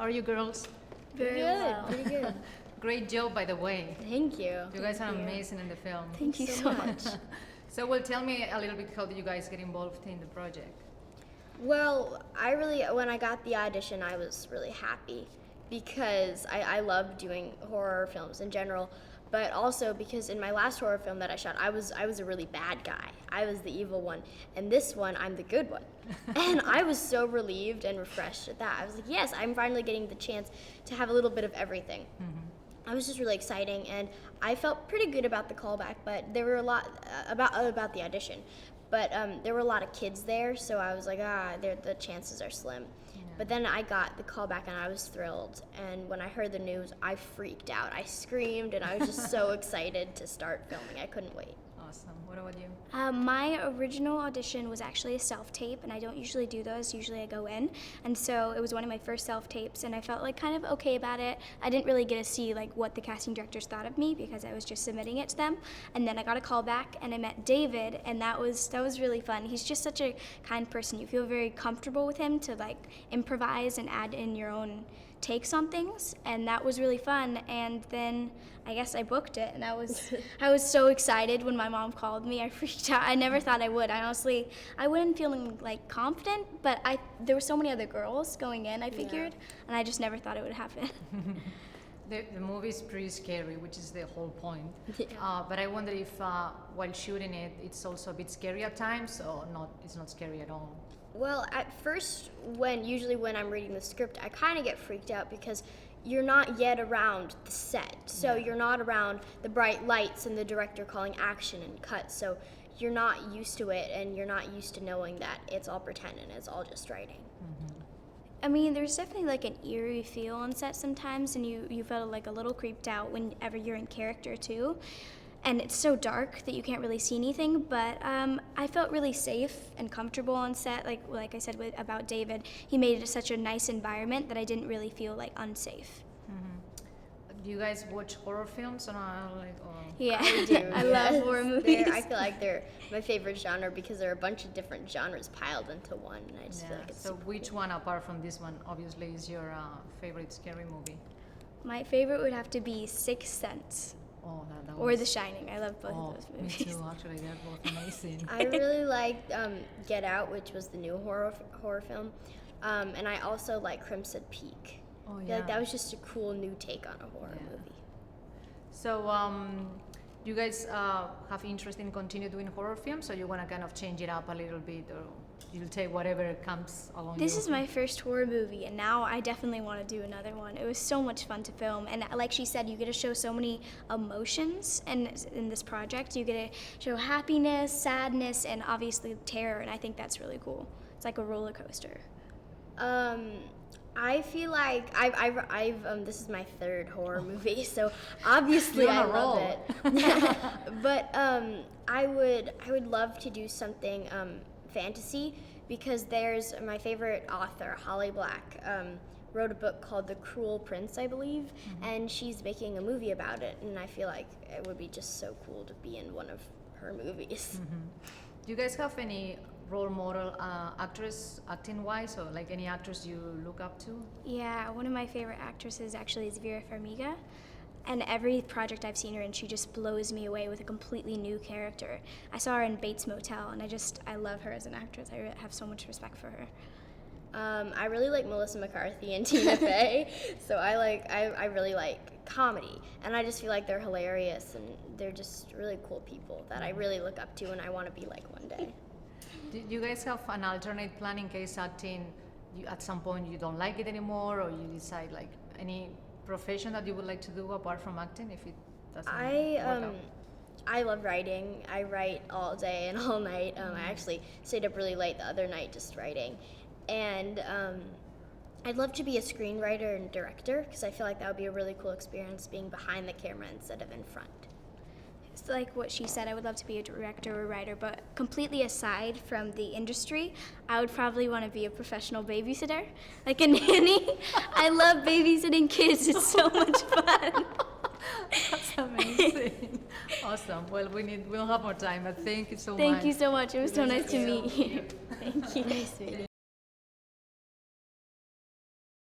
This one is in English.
How are you girls? Very well. Pretty good. Great job, by the way. Thank you. You guys are amazing in the film. Thank you so much. So, well, tell me a little bit, how did you guys get involved in the project? Well, when I got the audition, I was really happy because I love doing horror films in general, but also because in my last horror film that I shot, I was a really bad guy. I was the evil one, and this one, I'm the good one. And I was so relieved and refreshed at that. I was like, yes, I'm finally getting the chance to have a little bit of everything. I was just really exciting, and I felt pretty good about the callback, but there were a lot about the audition. But there were a lot of kids there, so I was like, the chances are slim. Yeah. But then I got the call back and I was thrilled. And when I heard the news, I freaked out. I screamed and I was just so excited to start filming. I couldn't wait. Awesome. What about you? My original audition was actually a self-tape, and I don't usually do those. Usually I go in, and so it was one of my first self-tapes, and I felt like kind of okay about it. I didn't really get to see like what the casting directors thought of me because I was just submitting it to them. And then I got a call back, and I met David, and that was really fun. He's just such a kind person. You feel very comfortable with him to like improvise and add in your own takes on things, and that was really fun. And then I guess I booked it, and I was so excited when my mom called me. I freaked out. I never thought I would. I wouldn't feeling like confident, but there were so many other girls going in, I figured, and I just never thought it would happen. The movie is pretty scary, which is the whole point. Yeah. But I wonder if while shooting it, it's also a bit scary at times, or not? It's not scary at all. Well, at first, usually when I'm reading the script, I kind of get freaked out because you're not yet around the set. So you're not around the bright lights and the director calling action and cut. So you're not used to it, and you're not used to knowing that it's all pretend and it's all just writing. I mean, there's definitely like an eerie feel on set sometimes, and you felt like a little creeped out whenever you're in character too. And it's so dark that you can't really see anything, but I felt really safe and comfortable on set. Like I said about David, he made it such a nice environment that I didn't really feel like unsafe. Do you guys watch horror films or not? Yeah, I do. I love horror movies. I feel like they're my favorite genre because there are a bunch of different genres piled into one, and I just feel like it's So super which cool. one, apart from this one, obviously, is your favorite scary movie? My favorite would have to be Sixth Sense Oh, that or was... The Shining. I love both of those Me movies. too, actually. They're both amazing. I really liked Get Out, which was the new horror film, and I also like Crimson Peak. Oh, I feel yeah. like that was just a cool new take on a horror movie. So, you guys have interest in continue doing horror films, or you want to kind of change it up a little bit, or you'll take whatever comes along? This is my first horror movie, and now I definitely want to do another one. It was so much fun to film, and like she said, you get to show so many emotions in this project. You get to show happiness, sadness, and obviously terror, and I think that's really cool. It's like a roller coaster. I feel like I've this is my third horror movie, so obviously You're I on a love roll. it. But I would love to do something fantasy because there's my favorite author, Holly Black, wrote a book called The Cruel Prince, I believe, and she's making a movie about it, and I feel like it would be just so cool to be in one of her movies. Do you guys have any role model actress acting wise, or like any actress you look up to? Yeah, one of my favorite actresses actually is Vera Farmiga. And every project I've seen her in, she just blows me away with a completely new character. I saw her in Bates Motel, and I love her as an actress. I have so much respect for her. I really like Melissa McCarthy and Tina Fey, so I really like comedy, and I just feel like they're hilarious, and they're just really cool people that I really look up to and I want to be like one day. Do you guys have an alternate plan in case acting, at some point you don't like it anymore, or you decide like any profession that you would like to do apart from acting if it doesn't work out? I love writing. I write all day and all night. I actually stayed up really late the other night just writing. And I'd love to be a screenwriter and director because I feel like that would be a really cool experience being behind the camera instead of in front. It's like what she said, I would love to be a director or writer, but completely aside from the industry, I would probably want to be a professional babysitter, like a nanny. I love babysitting kids. It's so much fun. That's amazing. Awesome. Well, we'll have more time, but thank you so much. Thank you so much. It was so nice to meet you. Thank you.